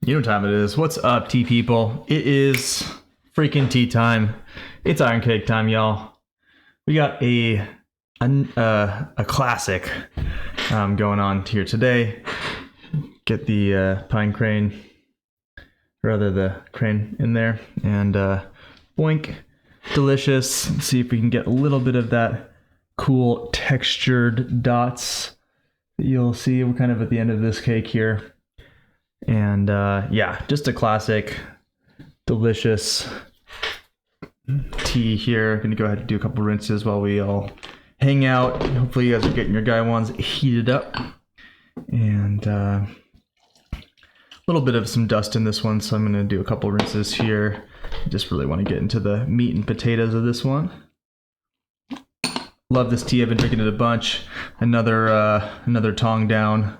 You know what time it is. What's up, tea people? It is freaking tea time. It's iron cake time, y'all. We got a classic going on here today. Get the pine crane, rather the crane in there, and boink, delicious. Let's see if we can get a little bit of that cool textured dots that you'll see. We're kind of at the end of this cake here. And yeah, just a classic, delicious tea here. Gonna go ahead and do a couple rinses while we all hang out. Hopefully you guys are getting your Xiaguans heated up. And a little bit of some dust in this one, so I'm gonna do a couple rinses here. I just really want to get into the meat and potatoes of this one. Love this tea. I've been drinking it a bunch. Another tong down.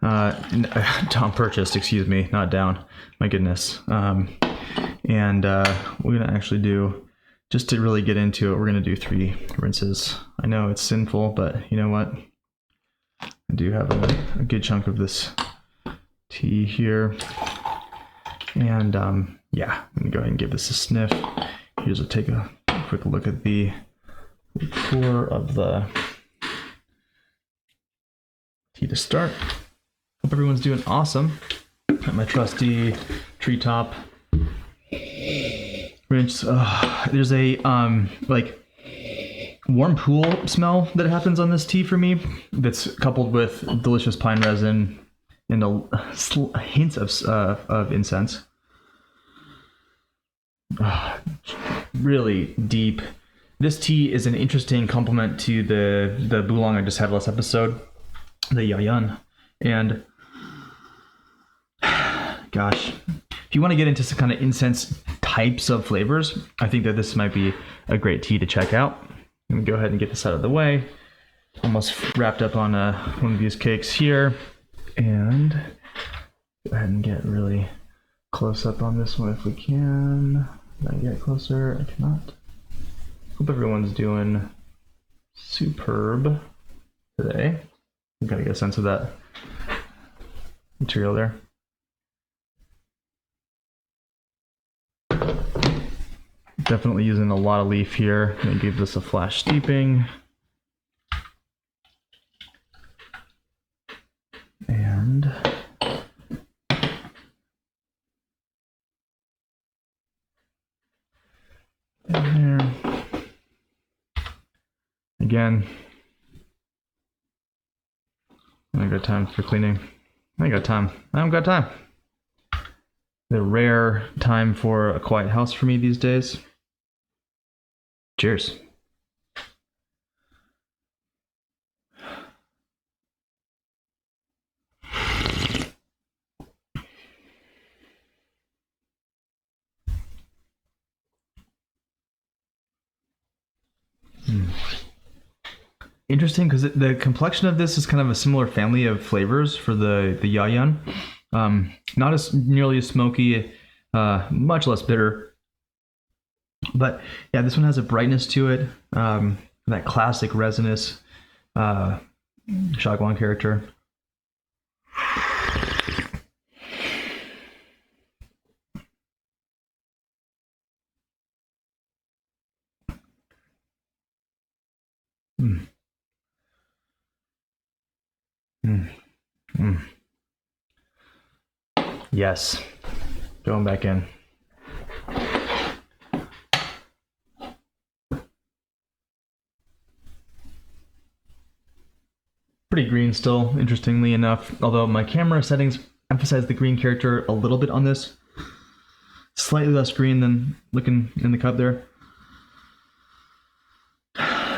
Tom purchased, excuse me, not down. My goodness. And we're gonna actually do, just to really get into it, we're gonna do 3 rinses. I know it's sinful, but you know what? I do have a good chunk of this tea here. And yeah, I'm gonna go ahead and give this a sniff. Here's take a quick look at the pour of the tea to start. Hope everyone's doing awesome. Got my trusty treetop rinse. There's a like warm pool smell that happens on this tea for me. That's coupled with delicious pine resin and a hint of incense. Really deep. This tea is an interesting complement to the Boolong I just had last episode, the Xiaguan. And gosh, if you want to get into some kind of incense types of flavors, I think that this might be a great tea to check out. Let me go ahead and get this out of the way. Almost wrapped up on one of these cakes here. And go ahead and get really close up on this one if we can. Can I get closer? I cannot. Hope everyone's doing superb today. I've got to get a sense of that material there. Definitely using a lot of leaf here. I'm going to give this a flash steeping. And in there. Again, I got time for cleaning. I got time. I haven't got time. The rare time for a quiet house for me these days. Cheers. Interesting, because the complexion of this is kind of a similar family of flavors for the Xiaguan. Not as nearly as smoky, much less bitter. But yeah, this one has a brightness to it, that classic resinous Xiaguan character. Yes, going back in. Pretty green still, interestingly enough, although my camera settings emphasize the green character a little bit on this. Slightly less green than looking in the cup there.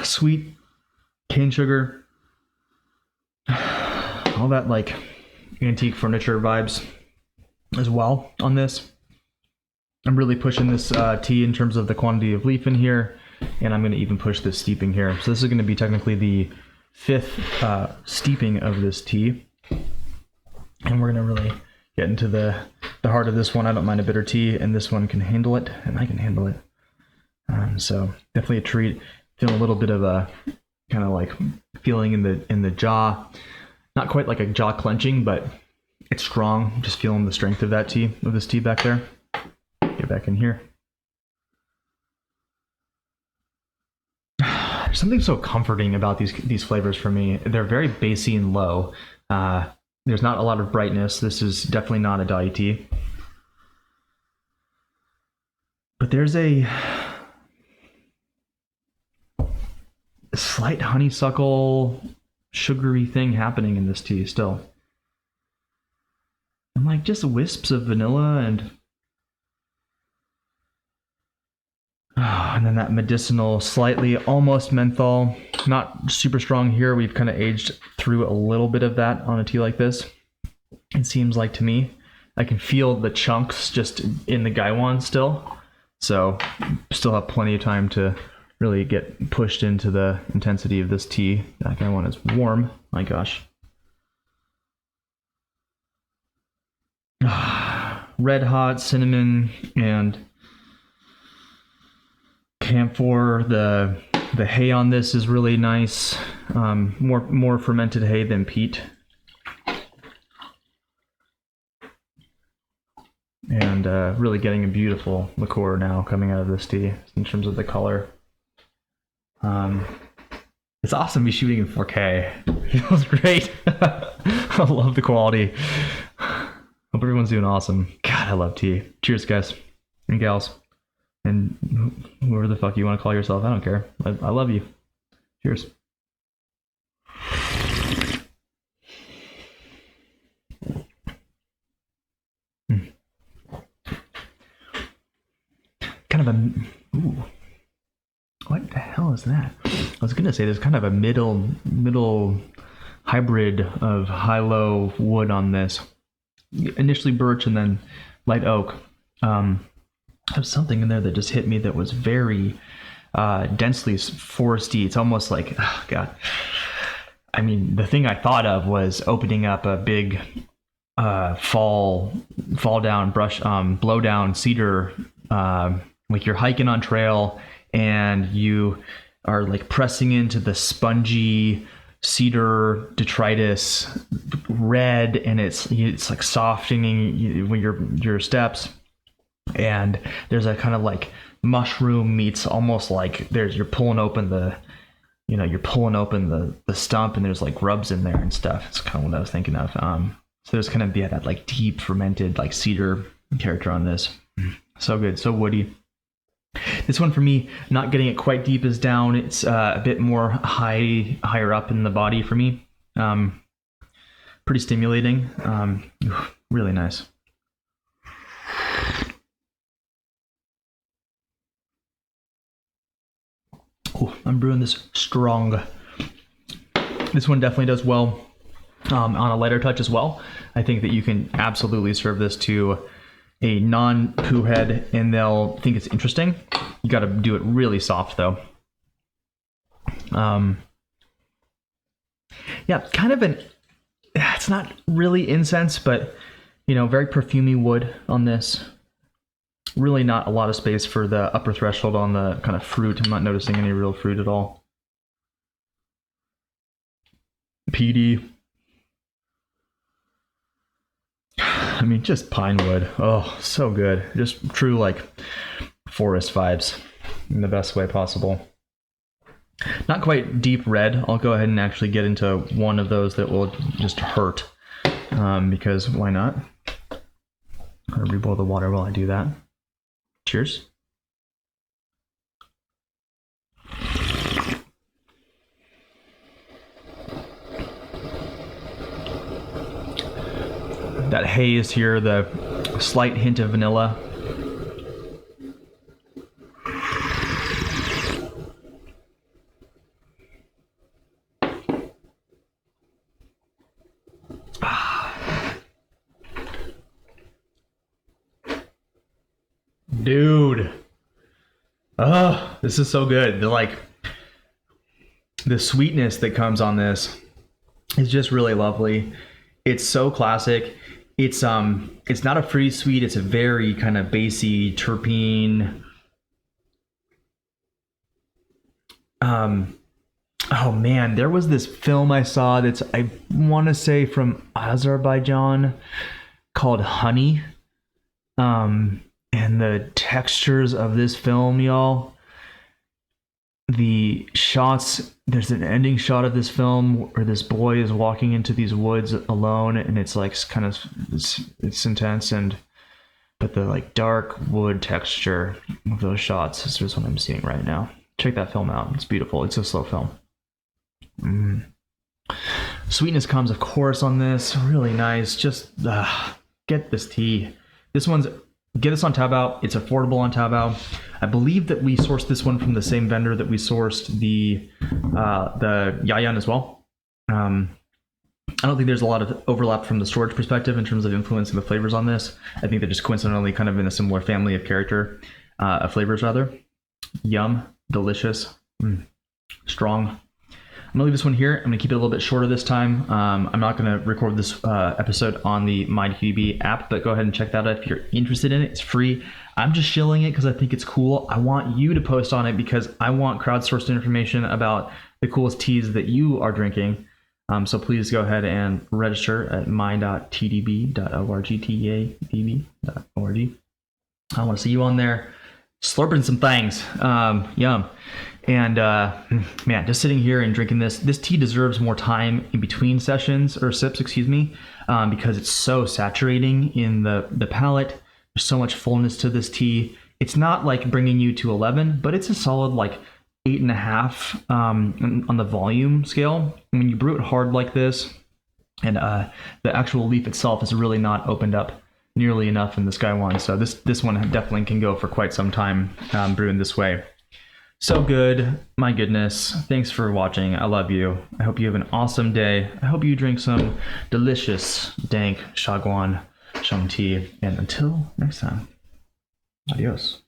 Sweet, cane sugar, all that like antique furniture vibes as well on this. I'm really pushing this tea in terms of the quantity of leaf in here, and I'm going to even push this steeping here. So this is going to be technically the 5th steeping of this tea, and we're going to really get into the heart of this one. I don't mind a bitter tea, and this one can handle it, and I can handle it. So definitely a treat. Feeling a little bit of a kind of like feeling in the jaw, not quite like a jaw clenching, but It's strong. Just feeling the strength of that tea, of this tea back there. Get back in here. There's something so comforting about these flavors for me. They're very bassy and low. There's not a lot of brightness. This is definitely not a dai tea. But there's a slight honeysuckle, sugary thing happening in this tea still. And like just wisps of vanilla and then that medicinal, slightly almost menthol. Not super strong here. We've kind of aged through a little bit of that on a tea like this. It seems like to me. I can feel the chunks just in the Xiaguan still. So still have plenty of time to really get pushed into the intensity of this tea. That Xiaguan is warm. My gosh. Red hot cinnamon and camphor. The hay on this is really nice. More fermented hay than peat. And really getting a beautiful liqueur now coming out of this tea in terms of the color. It's awesome to be shooting in 4K. It feels great. I love the quality. Hope everyone's doing awesome. God, I love tea. Cheers, guys and gals. And whoever the fuck you want to call yourself, I don't care. I love you. Cheers. Kind of a... Ooh. What the hell is that? I was going to say there's kind of a middle hybrid of high-low wood on this. Initially birch and then light oak. There's something in there that just hit me that was very densely foresty. It's almost like, oh God. I mean, the thing I thought of was opening up a big fall down brush, blow down cedar, like you're hiking on trail and you are like pressing into the spongy cedar detritus red, and it's like softening when your steps. And there's a kind of like mushroom meets almost like you're pulling open the stump and there's like grubs in there and stuff. It's kind of what I was thinking of. So there's kind of that like deep fermented like cedar character on this. So good, so woody. This one for me, not getting it quite deep as down. It's a bit more higher up in the body for me. Pretty stimulating. Really nice. Ooh, I'm brewing this strong. This one definitely does well on a lighter touch as well. I think that you can absolutely serve this to a non-poo head and they'll think it's interesting. You got to do it really soft though. Yeah, kind of it's not really incense, but very perfumey wood on this. Really not a lot of space for the upper threshold on the kind of fruit. I'm not noticing any real fruit at all. peaty. I mean, just pine wood. Oh, so good. Just true, like, forest vibes in the best way possible. Not quite deep red. I'll go ahead and actually get into one of those that will just hurt, because why not? I'm gonna reboil the water while I do that. Cheers. That haze here, the slight hint of vanilla. Dude. Oh, this is so good. The sweetness that comes on this is just really lovely. It's so classic. It's not a fruity sweet. It's a very kind of bassy terpene. Oh man, there was this film I saw that's, I want to say, from Azerbaijan, called Honey. And the textures of this film, y'all, the shots, there's an ending shot of this film where this boy is walking into these woods alone, and it's like kind of, it's intense, and but the like dark wood texture of those shots is just what I'm seeing right now. Check that film out. It's beautiful. It's a slow film. Sweetness comes, of course, on this. Really nice. Just get this tea. This one's, get this on Taobao. It's affordable on Taobao. I believe that we sourced this one from the same vendor that we sourced the Xiaguan as well. I don't think there's a lot of overlap from the storage perspective in terms of influencing the flavors on this. I think they're just coincidentally kind of in a similar family of of flavors rather. Yum, delicious, strong. I'm gonna leave this one here. I'm gonna keep it a little bit shorter this time. I'm not gonna record this episode on the MyQB app, but go ahead and check that out if you're interested in it. It's free. I'm just shilling it because I think it's cool. I want you to post on it because I want crowdsourced information about the coolest teas that you are drinking. So please go ahead and register at my.tdb.org, TEADB.org. I want to see you on there slurping some things. Yum. And man, just sitting here and drinking this tea deserves more time in between sessions, or sips, excuse me, because it's so saturating in the palate. There's so much fullness to this tea. It's not like bringing you to 11, but it's a solid like 8.5 on the volume scale. When you brew it hard like this, and the actual leaf itself is really not opened up nearly enough in the Xiaguan. So this one definitely can go for quite some time brewing this way. So good. My goodness. Thanks for watching. I love you. I hope you have an awesome day. I hope you drink some delicious, dank Xiaguan Sheng tea. And until next time, adios.